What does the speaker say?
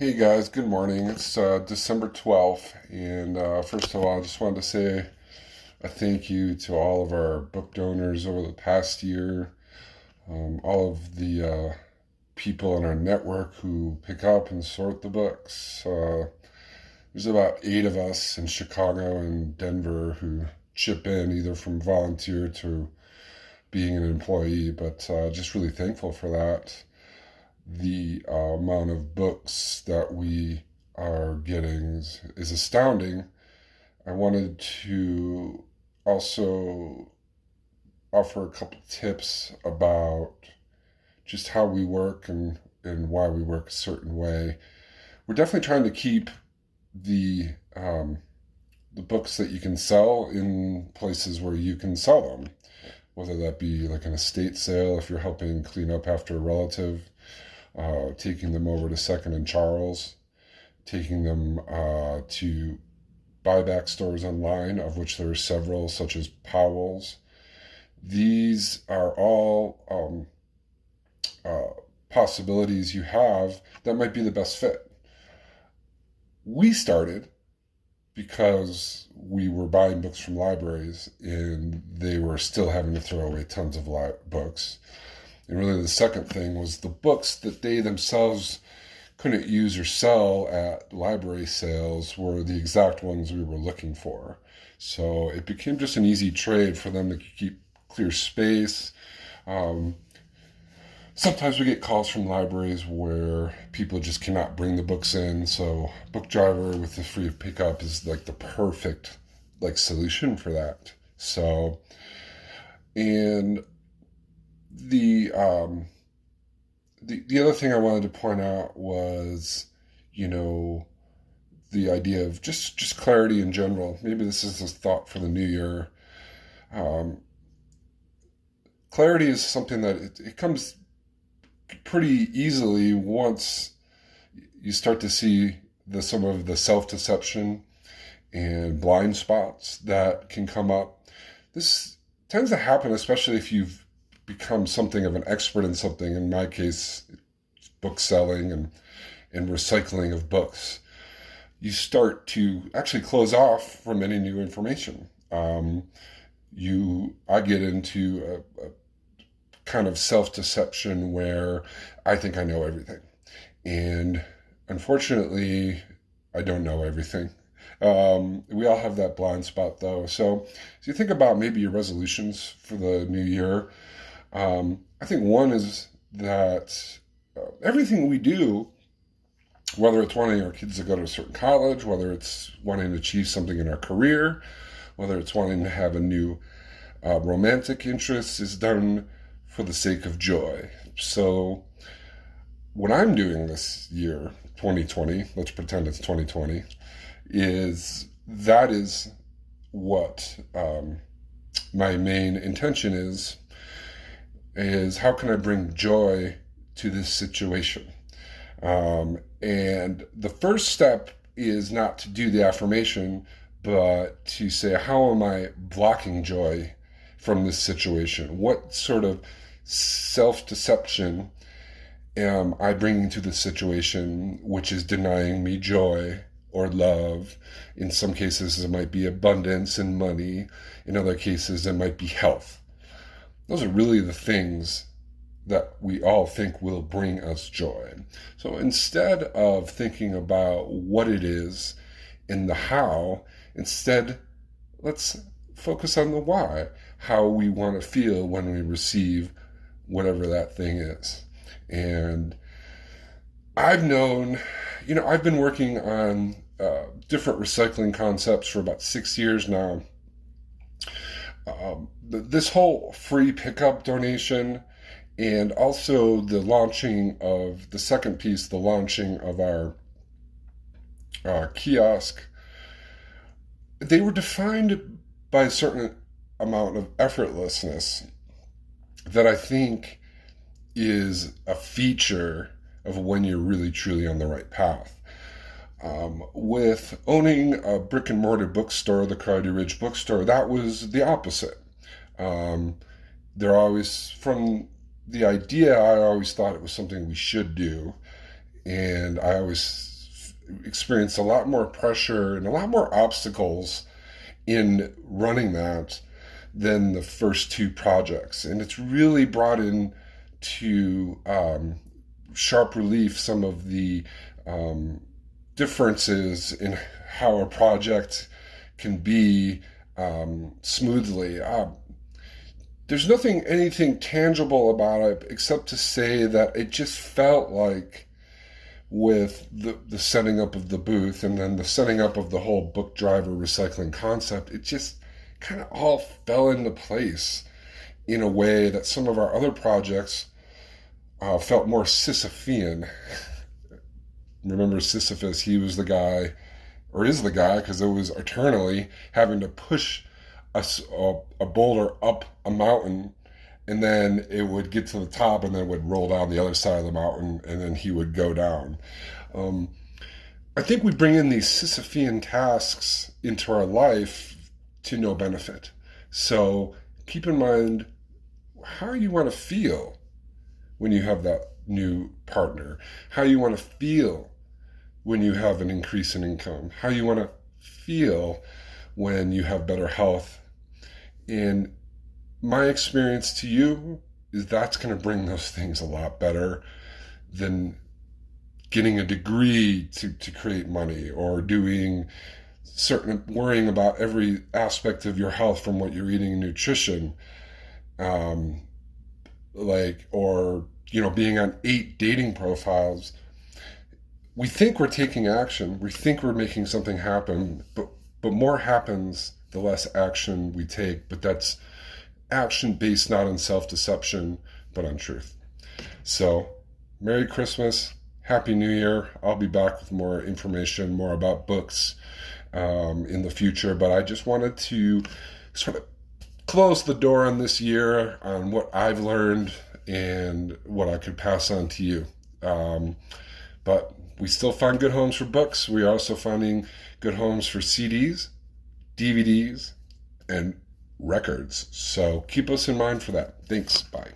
Hey guys, good morning. It's December 12th, and first of all, I just wanted to say a thank you to all of our book donors over the past year, all of the people in our network who pick up and sort the books. There's about 8 of us in Chicago and Denver who chip in either from volunteer to being an employee, but just really thankful for that. The amount of books that we are getting is astounding. I wanted to also offer a couple tips about just how we work and why we work a certain way. We're definitely trying to keep the the books that you can sell in places where you can sell them, whether that be like an estate sale if you're helping clean up after a relative, taking them over to Second and Charles, taking them to buyback stores online, of which there are several, such as Powell's. These are all possibilities you have that might be the best fit. We started because we were buying books from libraries and they were still having to throw away tons of books. And really, the second thing was the books that they themselves couldn't use or sell at library sales were the exact ones we were looking for. So it became just an easy trade for them to keep clear space. Um, Sometimes we get calls from libraries where people just cannot bring the books in. So Book Driver with the free pickup is like the perfect solution for that. So and the the other thing I wanted to point out was, you know, the idea of just clarity in general. Maybe this is a thought for the new year. Um, Clarity is something that it comes pretty easily once you start to see some of the self-deception and blind spots that can come up. This tends to happen, especially if you've become something of an expert in something. In my case, book selling and recycling of books. You start to actually close off from any new information. I get into a kind of self-deception where I think I know everything. And unfortunately, I don't know everything. We all have that blind spot though. So you think about maybe your resolutions for the new year. I think one is that everything we do, whether it's wanting our kids to go to a certain college, whether it's wanting to achieve something in our career, whether it's wanting to have a new romantic interest, is done for the sake of joy. So what I'm doing this year, 2020, let's pretend it's 2020, is what my main intention is how can I bring joy to this situation? And the first step is not to do the affirmation, but to say, how am I blocking joy from this situation? What sort of self-deception am I bringing to the situation which is denying me joy or love? In some cases, it might be abundance and money. In other cases, it might be health. Those are really the things that we all think will bring us joy. So instead of thinking about what it is and the how, instead, let's focus on the why, how we want to feel when we receive whatever that thing is. And I've known, I've been working on different recycling concepts for about 6 years now. This whole free pickup donation and also the launching of the second piece, the launching of our kiosk, they were defined by a certain amount of effortlessness that I think is a feature of when you're really truly on the right path. With owning a brick and mortar bookstore, the Crowdy Ridge bookstore, that was the opposite. They're always, from the idea, I always thought it was something we should do. And I always experienced a lot more pressure and a lot more obstacles in running that than the first two projects. And it's really brought in to sharp relief some of the differences in how a project can be smoothly. There's anything tangible about it except to say that it just felt like with the setting up of the booth and then the setting up of the whole book driver recycling concept, it just kind of all fell into place in a way that some of our other projects felt more Sisyphean. Remember Sisyphus, he was the guy, or is the guy, because it was eternally having to push a boulder up a mountain, and then it would get to the top and then it would roll down the other side of the mountain, and then he would go down. I think we bring in these Sisyphean tasks into our life to no benefit. So keep in mind how you want to feel when you have that new partner, how you want to feel when you have an increase in income, how you want to feel when you have better health. And my experience to you is that's going to bring those things a lot better than getting a degree to create money, or worrying about every aspect of your health from what you're eating and nutrition, or being on 8 dating profiles. We think we're taking action, we think we're making something happen, but more happens the less action we take. But that's action based not on self-deception, but on truth. So, Merry Christmas, Happy New Year. I'll be back with more information, more about books in the future. But I just wanted to sort of close the door on this year on what I've learned and what I could pass on to you. But we still find good homes for books. We are also finding good homes for CDs, DVDs, and records. So keep us in mind for that. Thanks. Bye.